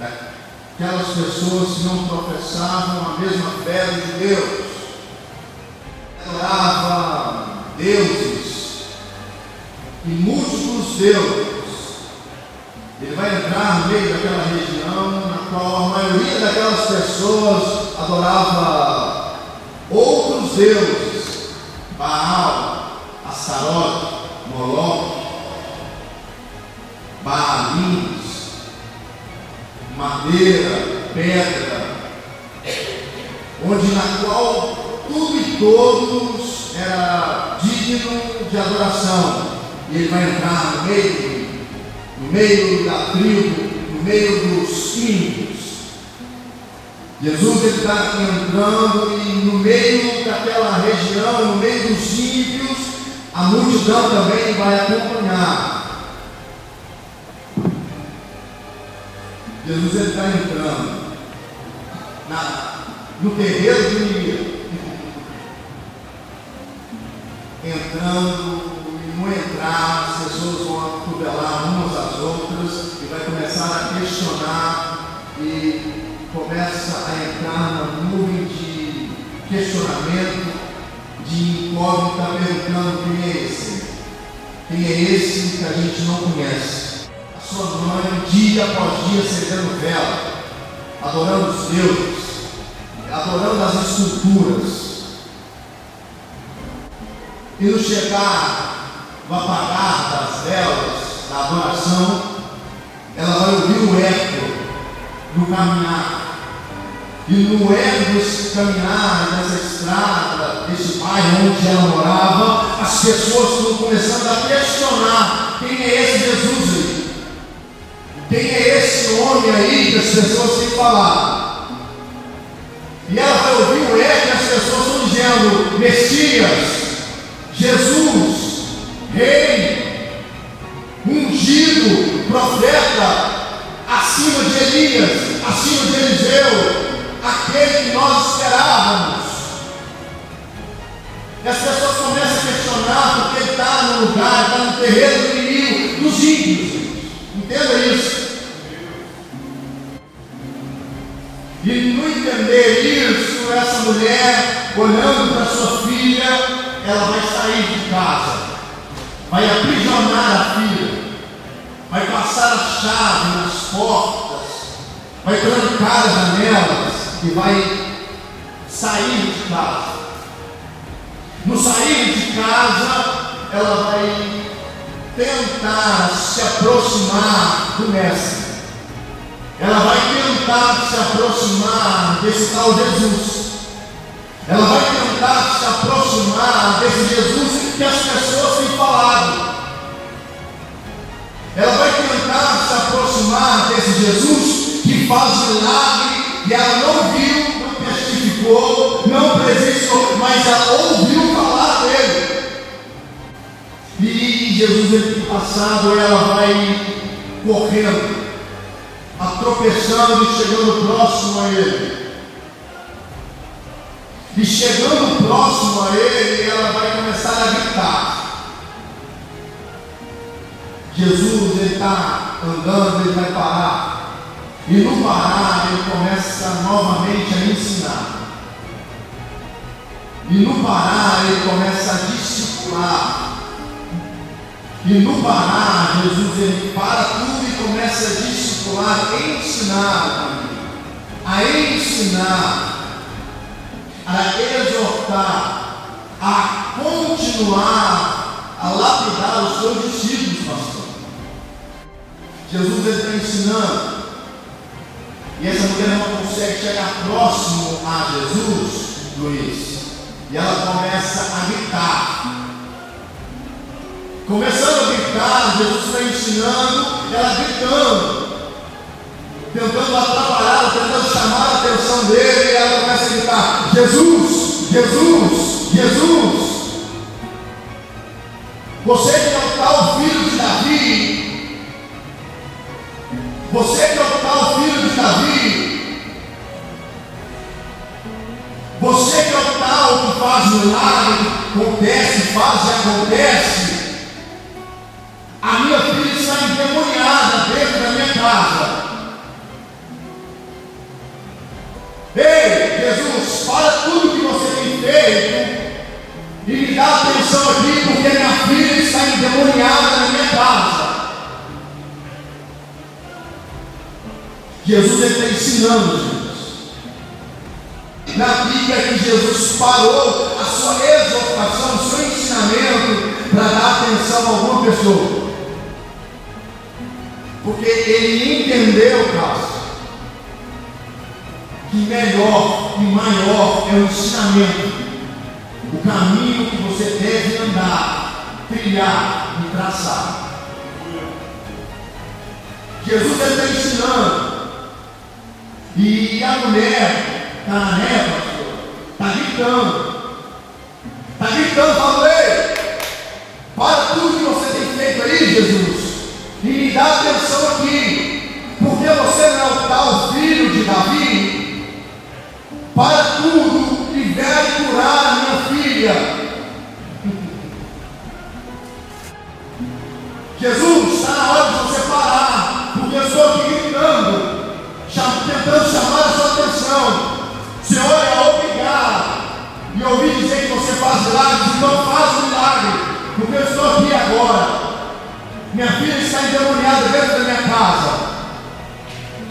Aquelas pessoas que não professavam a mesma fé dos judeus, adoravam deuses e múltiplos deuses. Ele vai entrar no meio daquela região na qual a maioria daquelas pessoas adorava outros deuses: Baal, Astarote, Moloque, Baalins, madeira, pedra, onde na qual tudo e todos era digno de adoração. E ele vai entrar no meio da tribo, no meio dos ímpios. Jesus está entrando e no meio daquela região, no meio dos ímpios, a multidão também vai acompanhar. Jesus está entrando no terreiro de inimigo, entrando, e no entrar as pessoas vão atubelar umas às outras e vai começar a questionar, e começa a entrar na nuvem de questionamento, de incógnita, perguntando: quem é esse? Quem é esse que a gente não conhece? Sua mãe, dia após dia, acendendo vela, adorando os deuses, adorando as esculturas. E no chegar, no apagar das velas, da adoração, ela vai ouvir o eco do caminhar. E no eco desse caminhar, dessa estrada, desse bairro onde ela morava, as pessoas estão começando a questionar: quem é esse Jesus aí? Quem é esse homem aí que as pessoas têm falado? E ela vai ouvir o eco e as pessoas estão dizendo: Messias, Jesus, Rei, ungido, profeta, acima de Elias, acima de Eliseu, aquele que nós esperávamos. E as pessoas começam a questionar porque ele está no lugar, está no terreiro do inimigo, dos ímpios. Entenda isso. E no entender isso, essa mulher, olhando para sua filha, ela vai sair de casa, vai aprisionar a filha, vai passar a chave nas portas, vai trancar as janelas e vai sair de casa. No sair de casa, ela vai tentar se aproximar do Mestre. Ela vai tentar se aproximar desse tal Jesus. Ela vai tentar se aproximar desse Jesus que as pessoas têm falado. Ela vai tentar se aproximar desse Jesus que faz milagre, que ela não viu, não testificou, não presenciou, mas ela ouviu falar dele. E Jesus, ele passado, ela vai correndo, tropeçando e chegando próximo a ele. E chegando próximo a ele, ela vai começar a gritar. Jesus, ele está andando, ele vai parar. E no parar, ele começa novamente a ensinar. E no parar, ele começa a discipular. E no parar, Jesus, ele para tudo e começa a discipular, a ensinar, a exortar, a continuar a lapidar os seus discípulos, pastor. Jesus, ele está ensinando, e essa mulher não consegue chegar próximo a Jesus, Luiz, e ela começa a gritar. Começando a gritar, Jesus está ensinando, ela gritando, tentando atrapalhá-lo, tentando chamar a atenção dele, e ela começa a gritar: Jesus, Jesus, Jesus, você que é o tal filho de Davi, você que é o tal filho de Davi, você que é o tal que faz milagre, acontece, faz e acontece. A minha filha está endemoniada dentro da minha casa. direito de me dar atenção aqui, porque minha filha está endemoniada na minha casa. Jesus está ensinando, gente. Na Bíblia que Jesus parou a sua exortação, o seu ensinamento para dar atenção a alguma pessoa. Porque ele entendeu, cara, que melhor e maior é o ensinamento, o caminho que você deve andar, trilhar e traçar. Jesus está ensinando. E a mulher está na neva, está gritando, falando: ei, para tudo que você tem feito aí, Jesus, e me dá atenção aqui, porque você não é o tal filho de Davi. Para tudo e venha curar a minha filha. Jesus, está na hora de você parar, porque eu estou aqui gritando, tentando chamar a sua atenção. Senhor, é obrigado. E ouvi dizer que você faz milagres, então faz um milagre, porque eu estou aqui agora. Minha filha está endemoniada dentro da minha casa.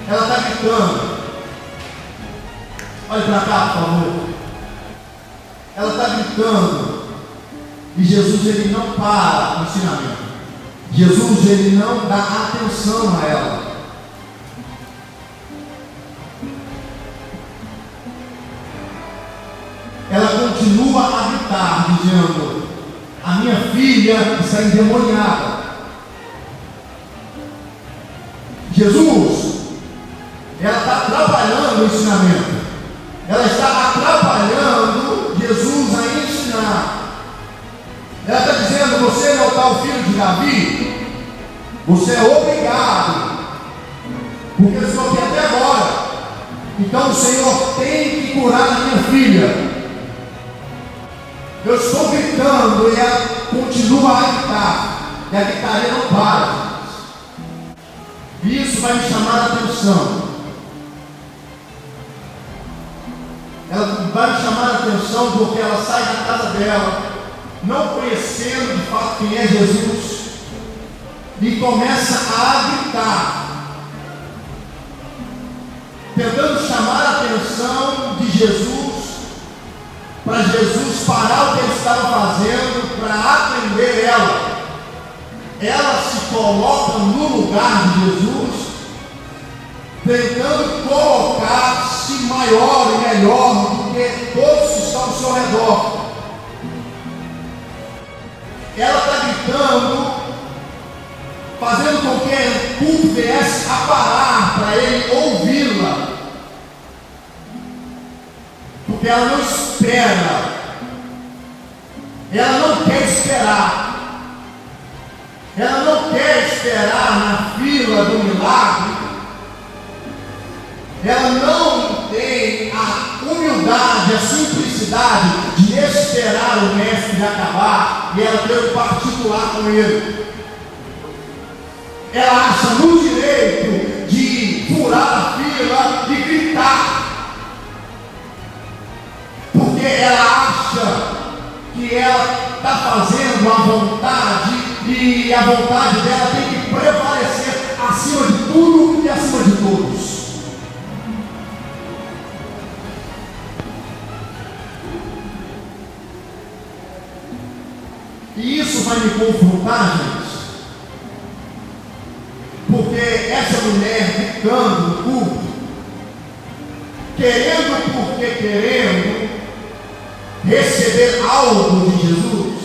Ela está gritando. Olha para cá, por favor. Ela está gritando. E Jesus, ele não para o ensinamento. Jesus, ele não dá atenção a ela. Ela continua a gritar, dizendo: a minha filha está endemoniada. Jesus, ela está atrapalhando o ensinamento. Ela está atrapalhando Jesus a ensinar. Ela está dizendo: você não é o tal filho de Davi? Você é obrigado, porque eu estou aqui até agora. Então o Senhor tem que curar a minha filha. Eu estou gritando e ela continua a gritar. E a gritaria não para. E isso vai me chamar a atenção. Ela vai me chamar a atenção porque ela sai da casa dela, não conhecendo de fato quem é Jesus, e começa a gritar, tentando chamar a atenção de Jesus, para Jesus parar o que ele estava fazendo para atender ela. Ela se coloca no lugar de Jesus, tentando colocar-se maior e melhor do que todos que estão ao seu redor. Ela está gritando, fazendo com que o culto viesse a parar para ele ouvi-la, porque ela não espera, ela não quer esperar. Ela não quer esperar na fila do milagre. Ela não tem a humildade, a simplicidade de esperar o mestre acabar e ela ter o particular com ele. Ela acha no direito de furar a fila e gritar, porque ela acha que ela está fazendo a vontade, e a vontade dela tem que prevalecer acima de tudo e acima de todos. E isso vai me confrontar, gente, porque essa mulher gritando no culto, querendo porque querendo receber algo de Jesus,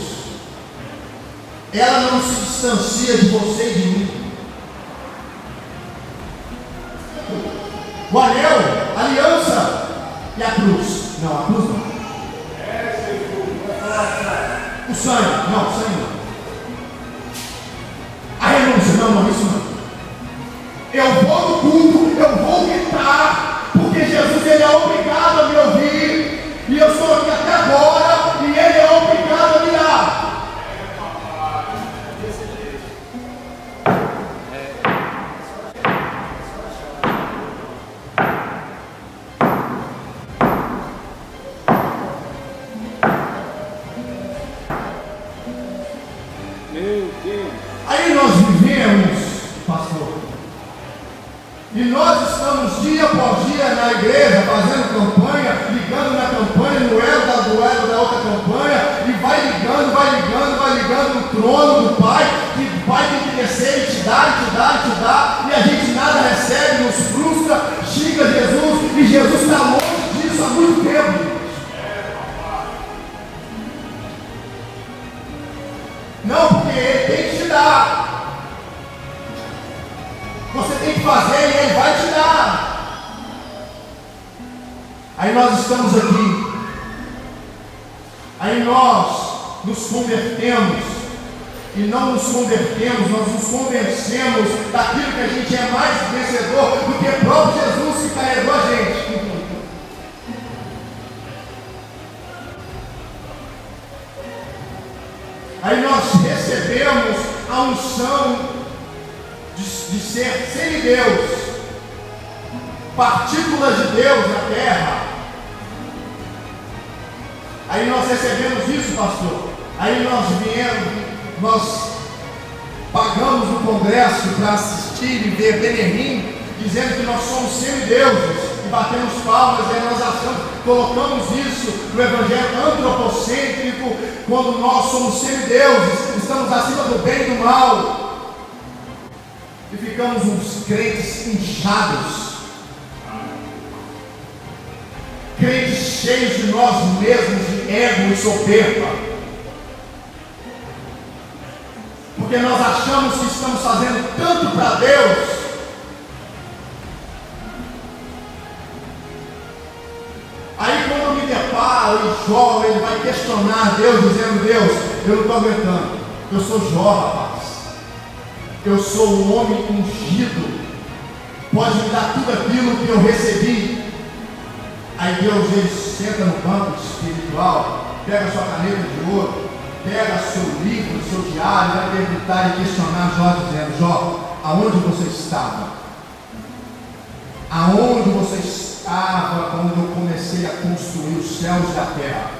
ela não se distancia de você e de mim. O anel, a aliança e a cruz. Não, a cruz não. O sangue, não, o sangue não. A renúncia, não, isso não. Eu vou no culto, eu vou gritar, porque Jesus, ele é obrigado a me ouvir, e eu estou aqui até agora, e ele é obrigado a me dar. dia após dia na igreja, fazendo campanha, ligando na campanha, no elo da outra campanha, e vai ligando no trono do Pai, que o Pai tem que descer e te dar, e a gente nada recebe, nos frustra, xinga Jesus, e Jesus está longe disso há muito tempo. Não, porque Ele tem que te dar. Você tem que fazer e Ele vai te dar. Aí nós estamos aqui. Aí nós nos convertemos. E não nos convertemos, nós nos convencemos daquilo que a gente é mais vencedor do que o próprio Jesus que carregou a gente. Aí nós recebemos a unção de ser semideus, partículas de Deus na terra. Aí nós recebemos isso, pastor. Aí nós viemos, nós pagamos o congresso para assistir e ver Benemim, dizendo que nós somos semideuses, e batemos palmas, e aí nós achamos, colocamos isso no evangelho antropocêntrico, quando nós somos semideuses, estamos acima do bem e do mal, e ficamos uns crentes inchados, crentes cheios de nós mesmos, de ego e soberba, porque nós achamos que estamos fazendo tanto para Deus. Aí quando eu me deparo e Jó, ele vai questionar Deus, dizendo: Deus, eu não estou aguentando, eu sou Jó, rapaz, eu sou um homem ungido, pode me dar tudo aquilo que eu recebi. Aí Deus, ele senta no banco espiritual, pega sua caneta de ouro, pega seu livro, seu diário, vai perguntar e questionar Jó, dizendo: Jó, aonde você estava? Aonde você estava quando eu comecei a construir os céus e a terra?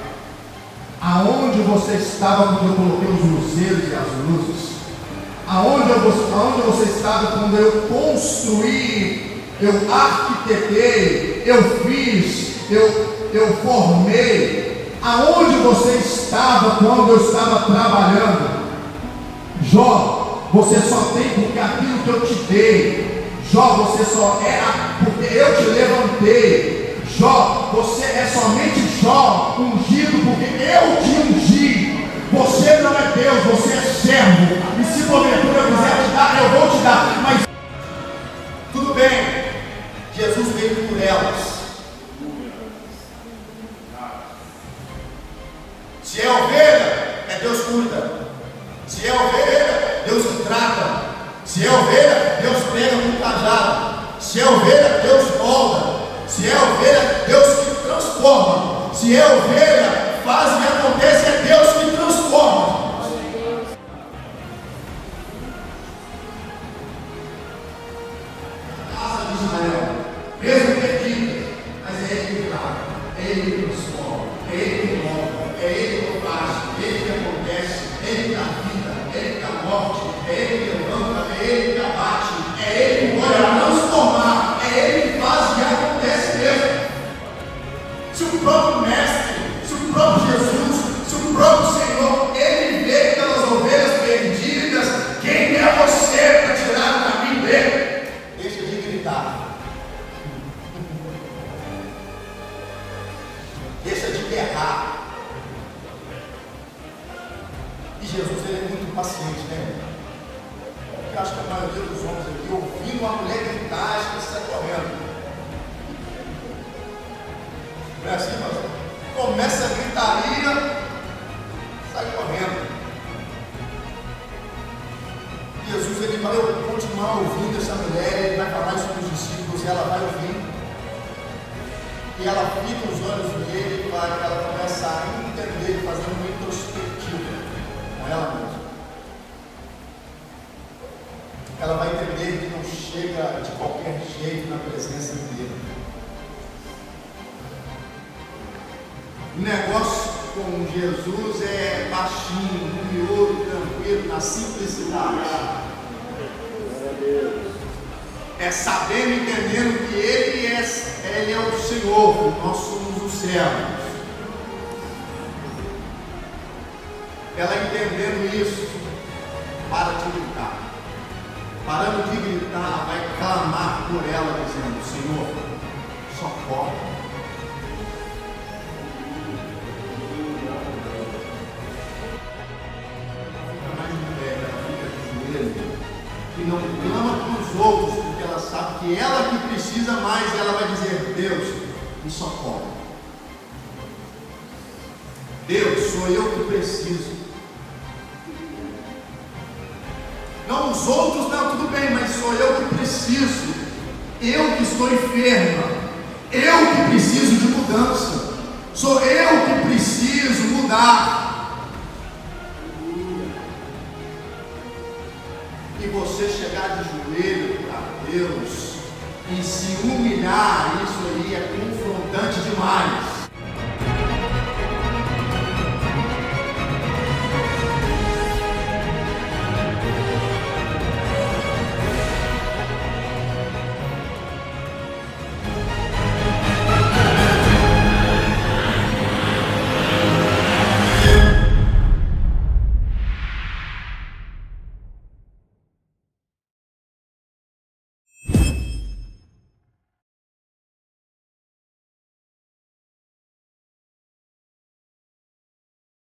Aonde você estava quando eu coloquei os luzeiros e as luzes? Aonde você estava quando eu construí, eu arquitetei, eu fiz, eu formei? Aonde você estava quando eu estava trabalhando? Jó, você só tem porque aquilo que eu te dei. Jó, você só é porque eu te levantei. Jó, você é somente Jó, ungido porque eu te ungi. Você não é Deus, você é servo. E se porventura eu quiser te dar, eu vou te dar. Mas tudo bem, Jesus veio por elas. Se é ovelha, é Deus cuida. Se é ovelha, Deus trata. Se é ovelha, Deus prega com cajado. Se é ovelha, Deus molda. Se é ovelha, Deus que transforma. Se é ovelha, faz o que acontece, é Deus que transforma. A casa de Israel, mesmo perdida, mas é Ele que trata, é Ele que transforma, é Ele que molda, é Ele que faz, é Ele que acontece, é Ele que dá vida, é Ele que dá morte, é Ele que levanta, é Ele que abate, é Ele que pode transformar, é Ele que faz o que acontece mesmo. Se o próprio Mestre, se o próprio Jesus, se o próprio Senhor, Ele veio pelas ovelhas perdidas, quem é você para tirar o caminho dele? Deixa de gritar. Deixa de berrar. E Jesus, ele é muito paciente, né? Eu acho que a maioria dos homens aqui, ouvindo uma mulher gritar, acha que está correndo. Não é assim, pastor? Começa a gritaria, sai correndo. Jesus, ele vai continuar ouvindo essa mulher, ele vai falar isso para os discípulos, e ela vai ouvir. E ela fica os olhos nele, e ela começa a entender, fazendo uma introspectiva com ela mesma. Ela vai entender que não chega de qualquer jeito na presença dele. O negócio com Jesus é baixinho, miúdo, tranquilo, na simplicidade. é sabendo e entendendo que Ele é o Senhor, nós somos os servos. Ela entendendo isso, para de gritar. Parando de gritar, vai clamar por ela, dizendo: Senhor, socorre. E não clama para os outros, porque ela sabe que ela que precisa mais, ela vai dizer: Deus, me socorre. Deus, sou eu que preciso. Não os outros, não, tudo bem, mas sou eu que preciso. Eu que estou enferma. Eu que preciso de mudança. Sou eu que preciso mudar. E você chega